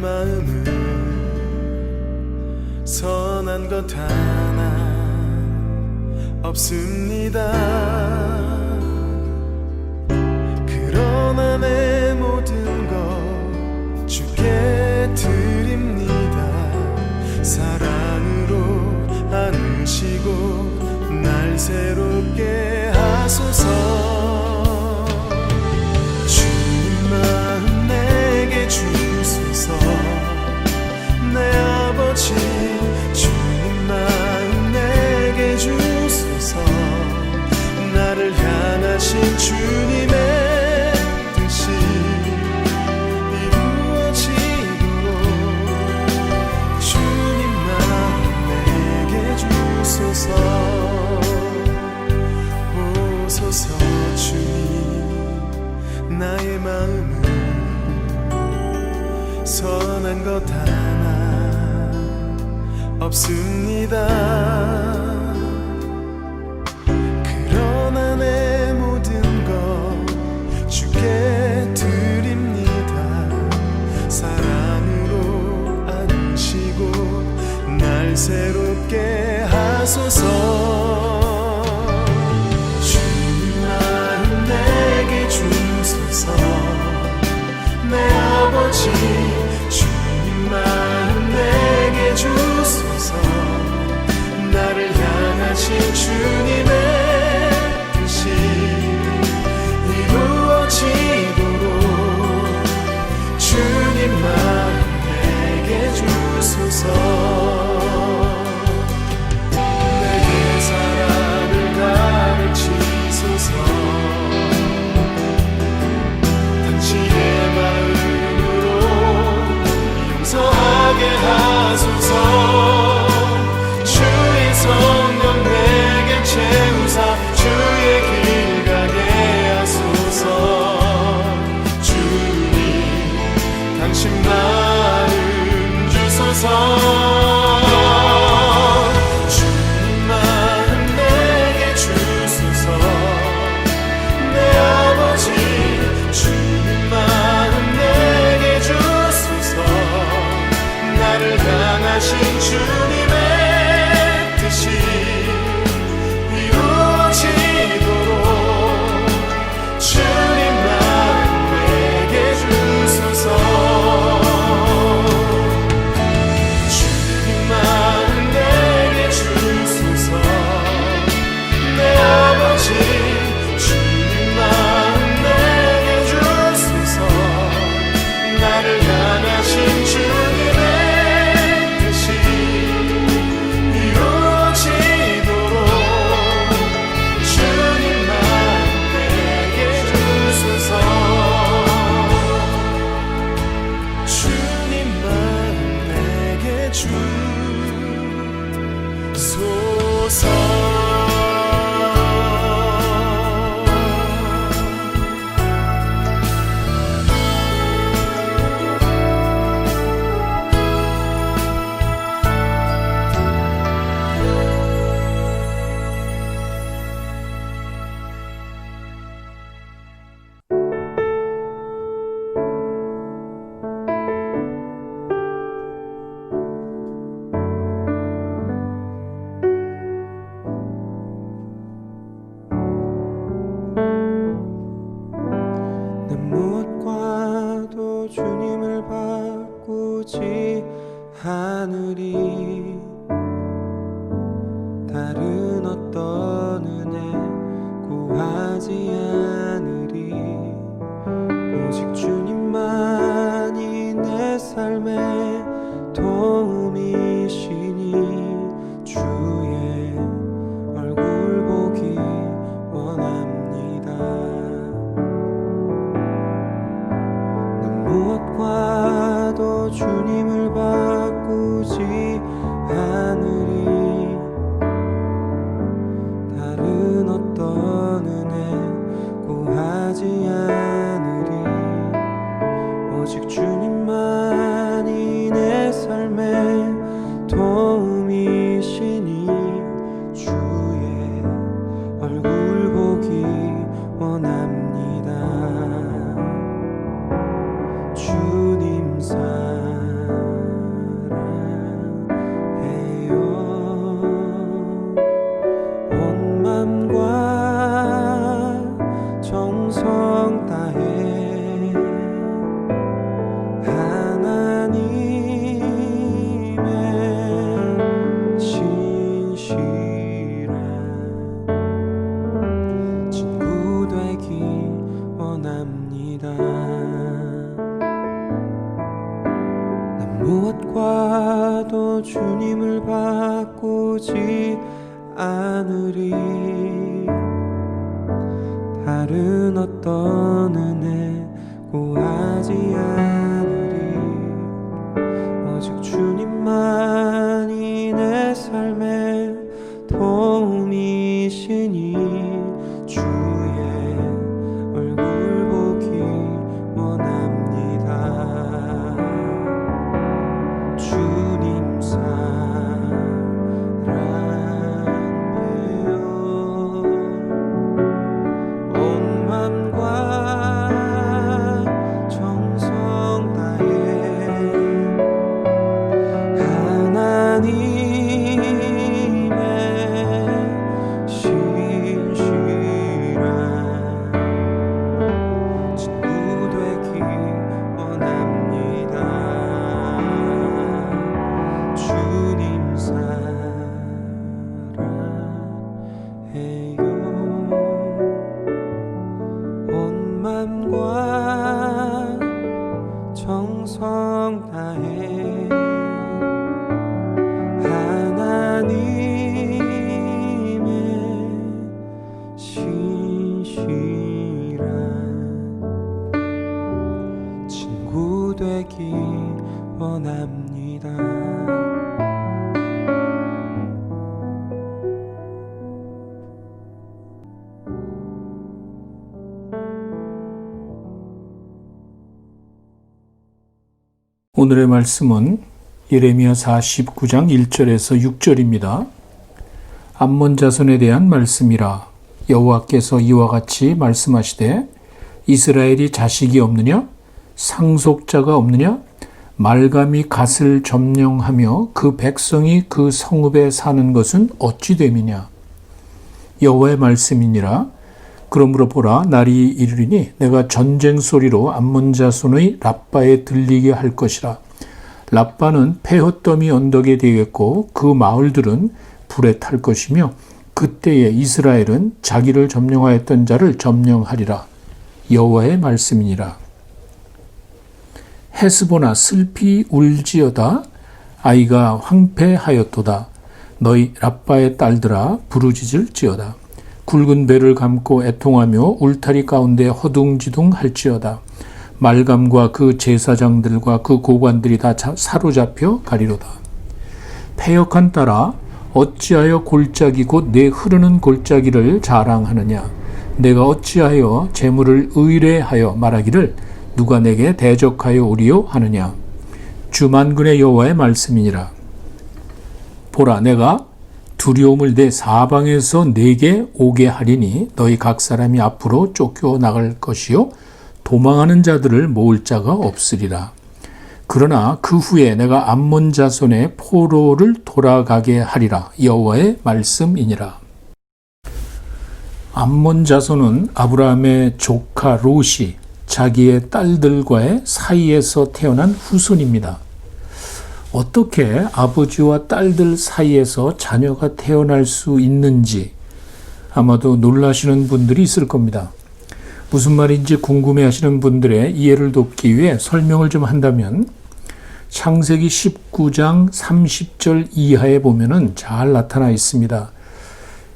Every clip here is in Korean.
마음은 선한 것 하나 없습니다. 그러나 내 모든 것 주께 드립니다. 사랑으로 안으시고 날 새롭게 하소서. 주님 마음 내게 주소서. 내 아버지 주님 마음 내게 주소서. 나를 향하신 주님의 뜻이 이루어지도록 주님 마음 내게 주소서. 오소서 주님. 나의 마음은 선한 것 하나 없습니다. 그러나 내 모든 것 주께 드립니다. 사랑으로 안으시고 날 새롭게 하소서. 주님 마음 내게 주소서. 내 아버지 주님 마음 내게 주소서. 나를 향하신 주님의 뜻이 이루어지도록 주님 마음 내게 주소서. 내게 사랑을 가르치소서. 당신의 마음으로 용서하게 하소서. 주의 성령 내게 채우사 주의 길 가게 하소서. 주님 당신 마음 주소서. 주님 마음 내게 주소서. 내 아버지 주님 마음 내게 주소서. 나를 향하신 주님의 뜻이 이루어지도록 주님 마음 내게 주소서. 주님 마음 내게 주소서. 내 아버지 주님 마음 내게 주소서. 나를 향하신 주님의 뜻이 이루어지도록 주님 마음 내게 주소서. 주님 마음 내게 주소서. 난 무엇과도 주님을 바꾸지 않으리. 다른 어떤 은혜 구하지 않으리. 오직 주님만이 내 삶의 도움이시니 주의 얼굴 보기 원합니다. 난 무엇과도 주님을 바꾸지 않으리. 다른 어떤 은혜 구하지 않으리. 오직 주님만이 내 삶의 도움이시니 주의 얼굴 보기 원합니다. 주님 삶 무엇과도 주님을 바꾸지 않으리. 다른 어떤 은혜 구하지 않으리. 오직 주님만이 내 삶의 도움이시니 주의 얼굴 보기 원합니다. 주님 사랑해요. 온 맘과 정성 다해 하나님의 신실한 친구 되기 원합니다. 주님 사랑해요. 온 맘과 정성 다해 하나님의 신실한 친구 되기 원합니다. 오늘의 말씀은 예레미야 49장 1절에서 6절입니다. 암몬 자손에 대한 말씀이라. 여호와께서 이와 같이 말씀하시되 이스라엘이 자식이 없느냐? 상속자가 없느냐? 말감이 갓을 점령하며 그 백성이 그 성읍에 사는 것은 어찌 됨이냐? 여호와의 말씀이니라. 그러므로 보라, 날이 이르리니 내가 전쟁 소리로 암몬 자손의 랍바에 들리게 할 것이라. 랍바는 폐허더미 언덕에 되겠고 그 마을들은 불에 탈 것이며 그때에 이스라엘은 자기를 점령하였던 자를 점령하리라. 여호와의 말씀이니라. 헤스보나 슬피 울지어다. 아이가 황폐하였도다. 너희 랍바의 딸들아 부르짖을지어다. 굵은 배를 감고 애통하며 울타리 가운데 허둥지둥 할지어다. 말감과 그 제사장들과 그 고관들이 다 사로잡혀 가리로다. 패역한 딸아, 어찌하여 골짜기 곧 내 흐르는 골짜기를 자랑하느냐? 내가 어찌하여 재물을 의뢰하여 말하기를 누가 내게 대적하여 오리요 하느냐? 주 만군의 여호와의 말씀이니라. 보라, 내가 두려움을 내 사방에서 내게 오게 하리니 너희 각 사람이 앞으로 쫓겨나갈 것이요 도망하는 자들을 모을 자가 없으리라. 그러나 그 후에 내가 암몬 자손의 포로를 돌아가게 하리라. 여호와의 말씀이니라. 암몬 자손은 아브라함의 조카 롯이 자기의 딸들과의 사이에서 태어난 후손입니다. 어떻게 아버지와 딸들 사이에서 자녀가 태어날 수 있는지 아마도 놀라시는 분들이 있을 겁니다. 무슨 말인지 궁금해하시는 분들의 이해를 돕기 위해 설명을 좀 한다면 창세기 19장 30절 이하에 보면은 잘 나타나 있습니다.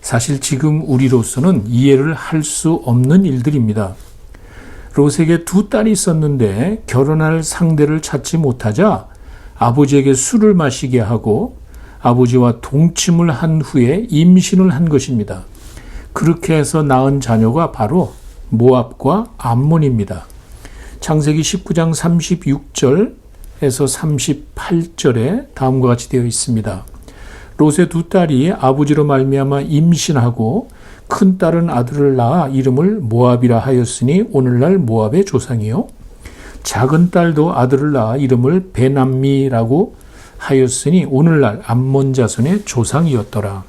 사실 지금 우리로서는 이해를 할 수 없는 일들입니다. 롯에게 두 딸이 있었는데 결혼할 상대를 찾지 못하자 아버지에게 술을 마시게 하고 아버지와 동침을 한 후에 임신을 한 것입니다. 그렇게 해서 낳은 자녀가 바로 모압과 암몬입니다. 창세기 19장 36절에서 38절에 다음과 같이 되어 있습니다. 롯의 두 딸이 아버지로 말미암아 임신하고 큰 딸은 아들을 낳아 이름을 모압이라 하였으니 오늘날 모압의 조상이요. 작은 딸도 아들을 낳아 이름을 베남미라고 하였으니 오늘날 암몬 자손의 조상이었더라.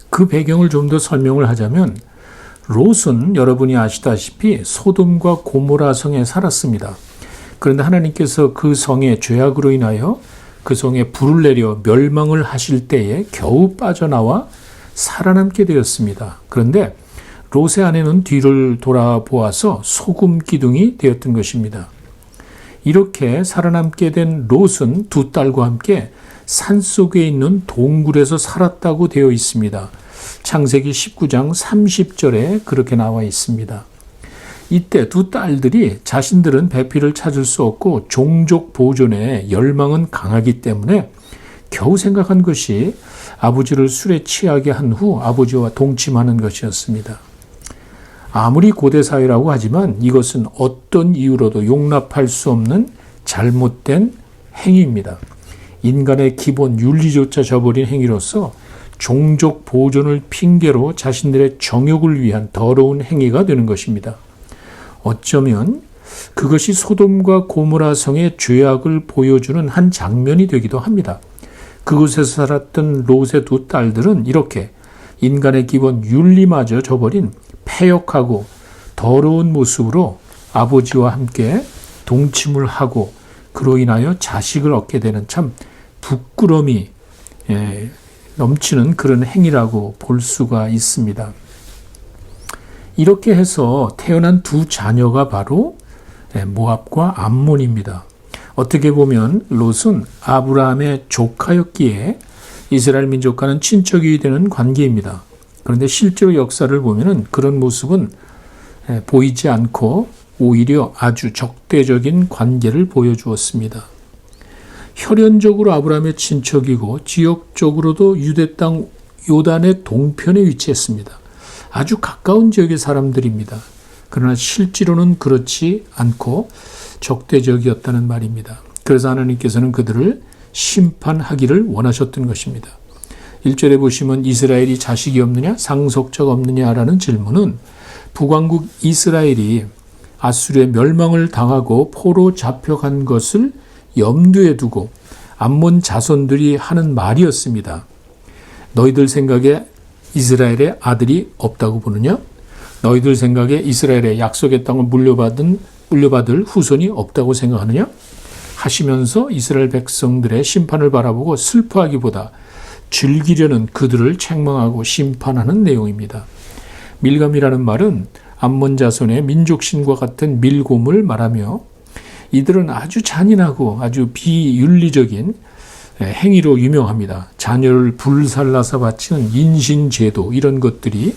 그 배경을 좀 더 설명을 하자면 롯은 여러분이 아시다시피 소돔과 고모라 성에 살았습니다. 그런데 하나님께서 그 성의 죄악으로 인하여 그 성에 불을 내려 멸망을 하실 때에 겨우 빠져나와 살아남게 되었습니다. 그런데 롯의 아내는 뒤를 돌아보아서 소금 기둥이 되었던 것입니다. 이렇게 살아남게 된 롯은 두 딸과 함께 산속에 있는 동굴에서 살았다고 되어 있습니다. 창세기 19장 30절에 그렇게 나와 있습니다. 이때 두 딸들이 자신들은 배필을 찾을 수 없고 종족 보존에 열망은 강하기 때문에 겨우 생각한 것이 아버지를 술에 취하게 한 후 아버지와 동침하는 것이었습니다. 아무리 고대 사회라고 하지만 이것은 어떤 이유로도 용납할 수 없는 잘못된 행위입니다. 인간의 기본 윤리조차 저버린 행위로서 종족 보존을 핑계로 자신들의 정욕을 위한 더러운 행위가 되는 것입니다. 어쩌면 그것이 소돔과 고모라 성의 죄악을 보여주는 한 장면이 되기도 합니다. 그곳에서 살았던 롯의 두 딸들은 이렇게 인간의 기본 윤리마저 저버린 패역하고 더러운 모습으로 아버지와 함께 동침을 하고 그로 인하여 자식을 얻게 되는 참 부끄러움이 넘치는 그런 행위라고 볼 수가 있습니다. 이렇게 해서 태어난 두 자녀가 바로 모압과 암몬입니다. 어떻게 보면 롯은 아브라함의 조카였기에 이스라엘 민족과는 친척이 되는 관계입니다. 그런데 실제로 역사를 보면 그런 모습은 보이지 않고 오히려 아주 적대적인 관계를 보여주었습니다. 혈연적으로 아브라함의 친척이고 지역적으로도 유대 땅 요단의 동편에 위치했습니다. 아주 가까운 지역의 사람들입니다. 그러나 실제로는 그렇지 않고 적대적이었다는 말입니다. 그래서 하나님께서는 그들을 심판하기를 원하셨던 것입니다. 1절에 보시면 이스라엘이 자식이 없느냐 상속자가 없느냐라는 질문은 북왕국 이스라엘이 아수르의 멸망을 당하고 포로 잡혀간 것을 염두에 두고 암몬 자손들이 하는 말이었습니다. 너희들 생각에 이스라엘의 아들이 없다고 보느냐? 너희들 생각에 이스라엘의 약속의 땅을 물려받을 후손이 없다고 생각하느냐? 하시면서 이스라엘 백성들의 심판을 바라보고 슬퍼하기보다 즐기려는 그들을 책망하고 심판하는 내용입니다. 밀감이라는 말은 암몬 자손의 민족신과 같은 밀곰을 말하며 이들은 아주 잔인하고 아주 비윤리적인 행위로 유명합니다. 자녀를 불살라서 바치는 인신제도 이런 것들이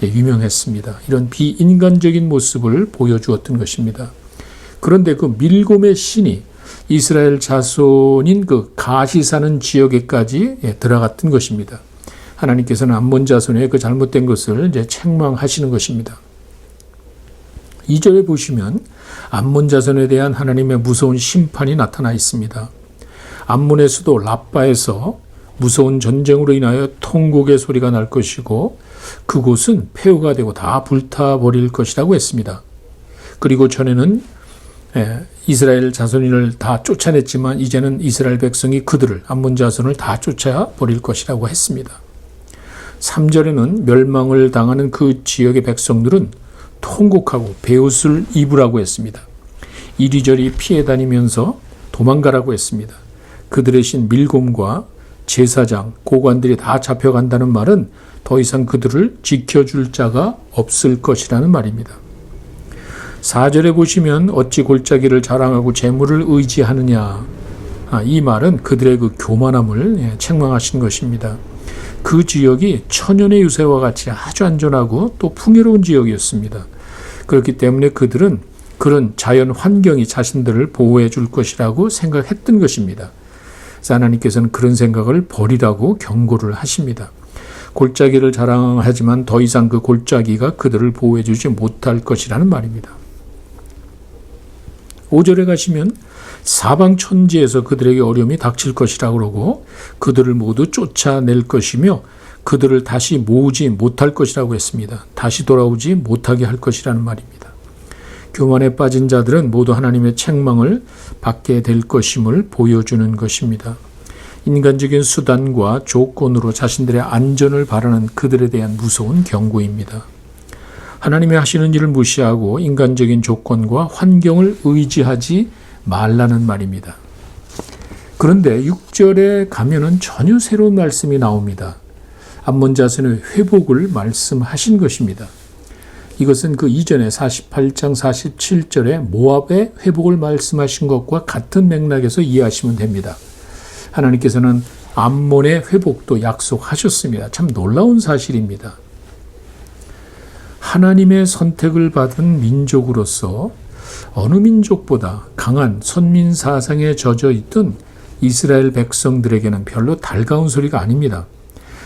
유명했습니다. 이런 비인간적인 모습을 보여주었던 것입니다. 그런데 그 밀곰의 신이 이스라엘 자손인 그 가시 사는 지역에까지 들어갔던 것입니다. 하나님께서는 암몬 자손의 그 잘못된 것을 이제 책망하시는 것입니다. 2절에 보시면 암몬 자손에 대한 하나님의 무서운 심판이 나타나 있습니다. 암몬의 수도 라빠에서 무서운 전쟁으로 인하여 통곡의 소리가 날 것이고 그곳은 폐허가 되고 다 불타버릴 것이라고 했습니다. 그리고 전에는 이스라엘 자손인을 다 쫓아냈지만 이제는 이스라엘 백성이 그들을 암몬 자손을 다 쫓아버릴 것이라고 했습니다. 3절에는 멸망을 당하는 그 지역의 백성들은 통곡하고 베옷을 입으라고 했습니다. 이리저리 피해 다니면서 도망가라고 했습니다. 그들의 신 밀곰과 제사장, 고관들이 다 잡혀간다는 말은 더 이상 그들을 지켜줄 자가 없을 것이라는 말입니다. 4절에 보시면 어찌 골짜기를 자랑하고 재물을 의지하느냐. 이 말은 그들의 그 교만함을 책망하신 것입니다. 그 지역이 천연의 유세와 같이 아주 안전하고 또 풍요로운 지역이었습니다. 그렇기 때문에 그들은 그런 자연 환경이 자신들을 보호해 줄 것이라고 생각했던 것입니다. 그래서 하나님께서는 그런 생각을 버리라고 경고를 하십니다. 골짜기를 자랑하지만 더 이상 그 골짜기가 그들을 보호해 주지 못할 것이라는 말입니다. 5절에 가시면 사방 천지에서 그들에게 어려움이 닥칠 것이라고 그러고 그들을 모두 쫓아낼 것이며 그들을 다시 모으지 못할 것이라고 했습니다. 다시 돌아오지 못하게 할 것이라는 말입니다. 교만에 빠진 자들은 모두 하나님의 책망을 받게 될 것임을 보여주는 것입니다. 인간적인 수단과 조건으로 자신들의 안전을 바라는 그들에 대한 무서운 경고입니다. 하나님이 하시는 일을 무시하고 인간적인 조건과 환경을 의지하지 말라는 말입니다. 그런데 6절에 가면은 전혀 새로운 말씀이 나옵니다. 암몬 자손의 회복을 말씀하신 것입니다. 이것은 그 이전에 48장 47절에 모압의 회복을 말씀하신 것과 같은 맥락에서 이해하시면 됩니다. 하나님께서는 암몬의 회복도 약속하셨습니다. 참 놀라운 사실입니다. 하나님의 선택을 받은 민족으로서 어느 민족보다 강한 선민 사상에 젖어 있던 이스라엘 백성들에게는 별로 달가운 소리가 아닙니다.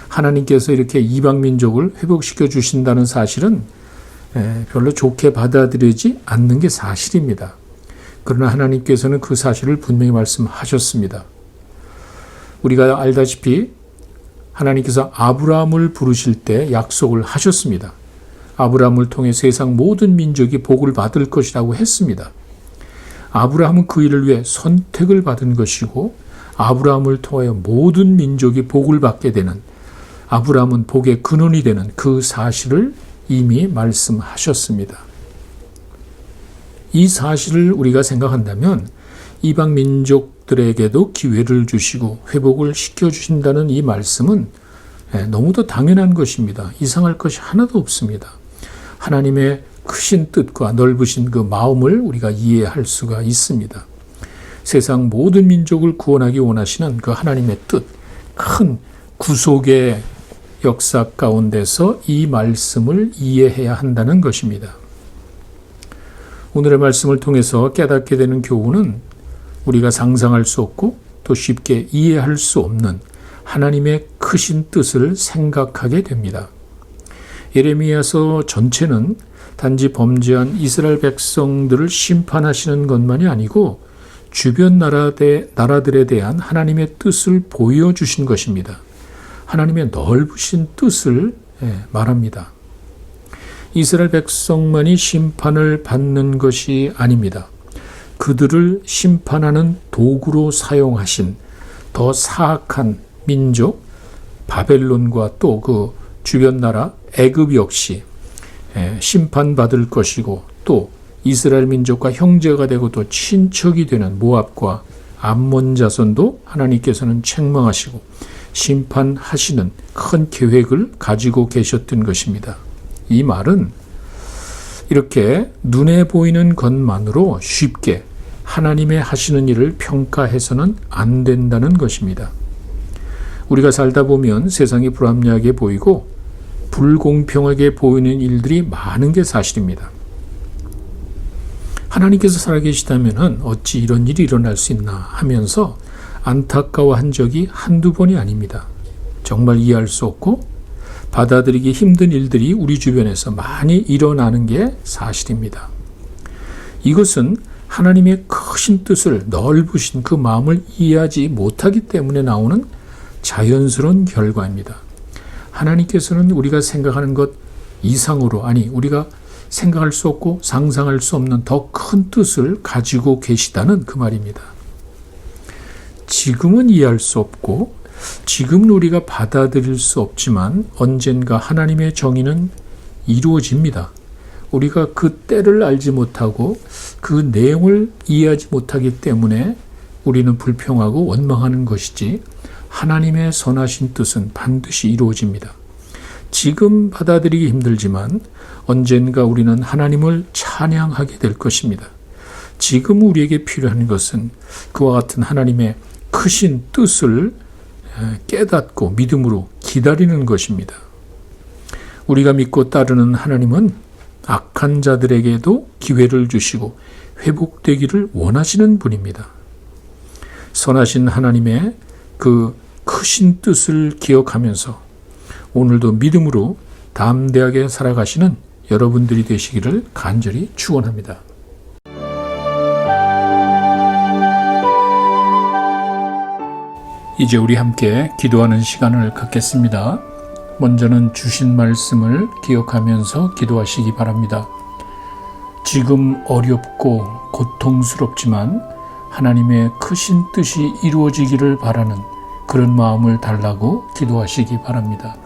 하나님께서 이렇게 이방 민족을 회복시켜 주신다는 사실은 별로 좋게 받아들이지 않는 게 사실입니다. 그러나 하나님께서는 그 사실을 분명히 말씀하셨습니다. 우리가 알다시피 하나님께서 아브라함을 부르실 때 약속을 하셨습니다. 아브라함을 통해 세상 모든 민족이 복을 받을 것이라고 했습니다. 아브라함은 그 일을 위해 선택을 받은 것이고 아브라함을 통하여 모든 민족이 복을 받게 되는, 아브라함은 복의 근원이 되는 그 사실을 이미 말씀하셨습니다. 이 사실을 우리가 생각한다면 이방 민족들에게도 기회를 주시고 회복을 시켜주신다는 이 말씀은 너무도 당연한 것입니다. 이상할 것이 하나도 없습니다. 하나님의 크신 뜻과 넓으신 그 마음을 우리가 이해할 수가 있습니다. 세상 모든 민족을 구원하기 원하시는 그 하나님의 뜻, 큰 구속의 역사 가운데서 이 말씀을 이해해야 한다는 것입니다. 오늘의 말씀을 통해서 깨닫게 되는 교훈은 우리가 상상할 수 없고 또 쉽게 이해할 수 없는 하나님의 크신 뜻을 생각하게 됩니다. 예레미야서 전체는 단지 범죄한 이스라엘 백성들을 심판하시는 것만이 아니고 주변 나라들에 대한 하나님의 뜻을 보여주신 것입니다. 하나님의 넓으신 뜻을 말합니다. 이스라엘 백성만이 심판을 받는 것이 아닙니다. 그들을 심판하는 도구로 사용하신 더 사악한 민족 바벨론과 또 그 주변 나라 애굽 역시 심판받을 것이고, 또 이스라엘 민족과 형제가 되고 또 친척이 되는 모압과 암몬 자손도 하나님께서는 책망하시고 심판하시는 큰 계획을 가지고 계셨던 것입니다. 이 말은 이렇게 눈에 보이는 것만으로 쉽게 하나님의 하시는 일을 평가해서는 안 된다는 것입니다. 우리가 살다 보면 세상이 불합리하게 보이고 불공평하게 보이는 일들이 많은 게 사실입니다. 하나님께서 살아계시다면 어찌 이런 일이 일어날 수 있나 하면서 안타까워한 적이 한두 번이 아닙니다. 정말 이해할 수 없고 받아들이기 힘든 일들이 우리 주변에서 많이 일어나는 게 사실입니다. 이것은 하나님의 크신 뜻을, 넓으신 그 마음을 이해하지 못하기 때문에 나오는 자연스러운 결과입니다. 하나님께서는 우리가 생각하는 것 이상으로, 아니 우리가 생각할 수 없고 상상할 수 없는 더 큰 뜻을 가지고 계시다는 그 말입니다. 지금은 이해할 수 없고 지금은 우리가 받아들일 수 없지만 언젠가 하나님의 정의는 이루어집니다. 우리가 그 때를 알지 못하고 그 내용을 이해하지 못하기 때문에 우리는 불평하고 원망하는 것이지, 하나님의 선하신 뜻은 반드시 이루어집니다. 지금 받아들이기 힘들지만 언젠가 우리는 하나님을 찬양하게 될 것입니다. 지금 우리에게 필요한 것은 그와 같은 하나님의 크신 뜻을 깨닫고 믿음으로 기다리는 것입니다. 우리가 믿고 따르는 하나님은 악한 자들에게도 기회를 주시고 회복되기를 원하시는 분입니다. 선하신 하나님의 그 크신 뜻을 기억하면서 오늘도 믿음으로 담대하게 살아가시는 여러분들이 되시기를 간절히 축원합니다. 이제 우리 함께 기도하는 시간을 갖겠습니다. 먼저는 주신 말씀을 기억하면서 기도하시기 바랍니다. 지금 어렵고 고통스럽지만 하나님의 크신 뜻이 이루어지기를 바라는 그런 마음을 달라고 기도하시기 바랍니다.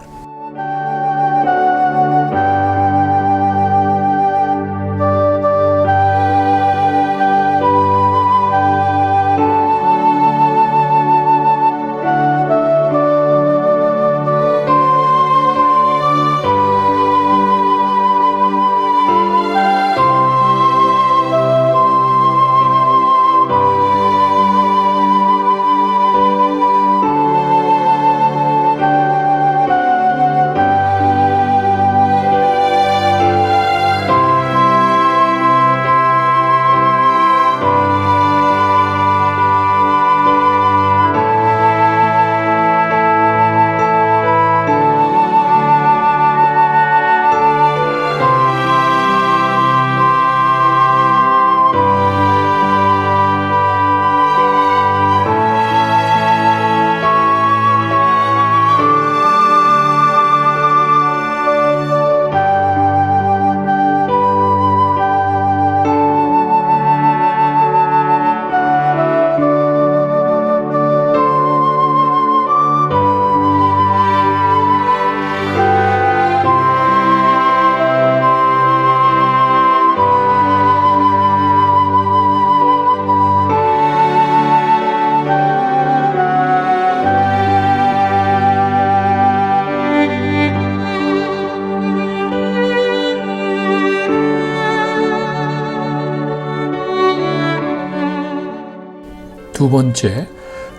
두 번째,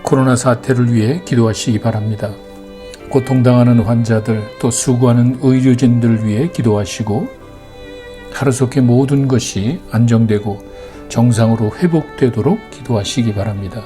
코로나 사태를 위해 기도하시기 바랍니다. 고통당하는 환자들, 또 수고하는 의료진들을 위해 기도하시고 하루속히 모든 것이 안정되고 정상으로 회복되도록 기도하시기 바랍니다.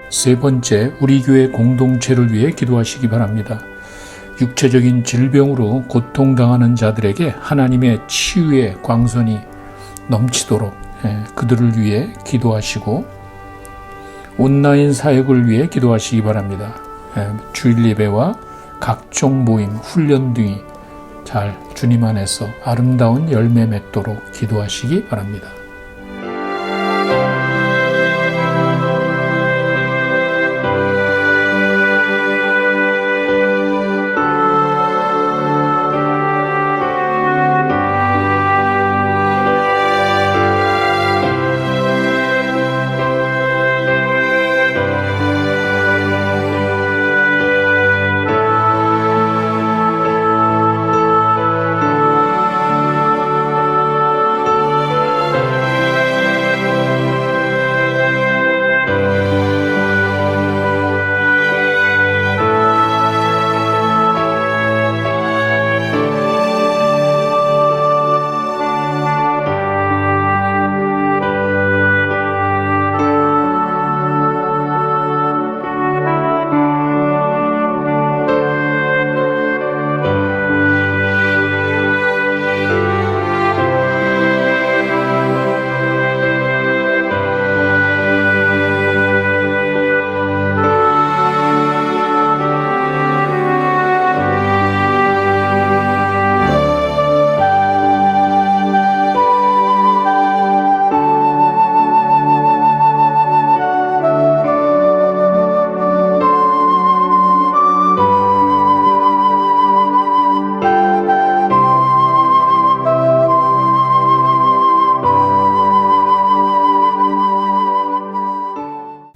세 번째, 우리 교회 공동체를 위해 기도하시기 바랍니다. 육체적인 질병으로 고통당하는 자들에게 하나님의 치유의 광선이 넘치도록 그들을 위해 기도하시고 온라인 사역을 위해 기도하시기 바랍니다. 주일 예배와 각종 모임, 훈련 등이 잘 주님 안에서 아름다운 열매 맺도록 기도하시기 바랍니다.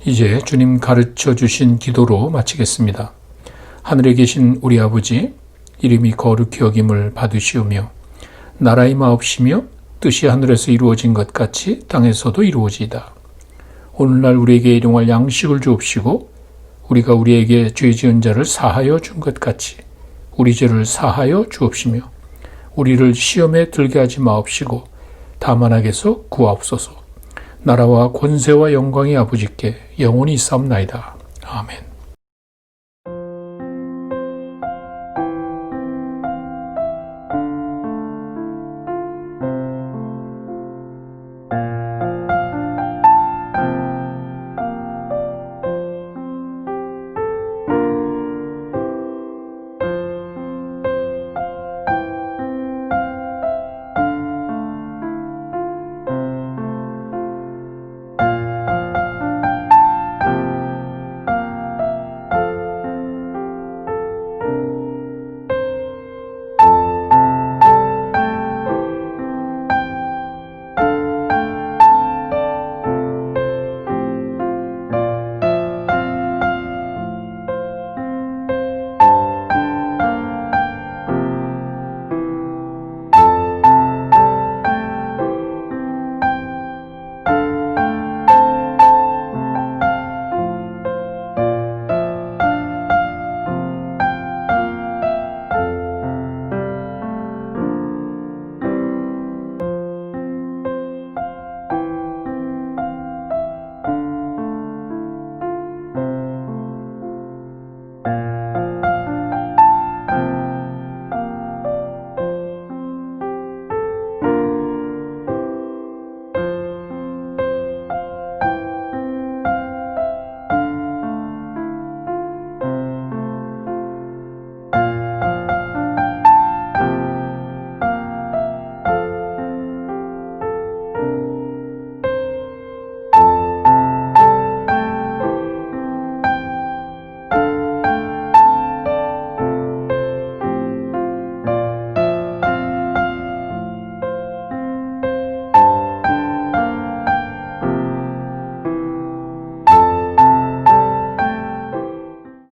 이제 주님 가르쳐 주신 기도로 마치겠습니다. 하늘에 계신 우리 아버지, 이름이 거룩히 여김을 받으시오며 나라의 마옵시며 뜻이 하늘에서 이루어진 것 같이 땅에서도 이루어지이다. 오늘날 우리에게 일용할 양식을 주옵시고 우리가 우리에게 죄 지은 자를 사하여 준 것 같이 우리 죄를 사하여 주옵시며 우리를 시험에 들게 하지 마옵시고 다만 악에서 구하옵소서. 나라와 권세와 영광이 아버지께 영원히 있사옵나이다. 아멘.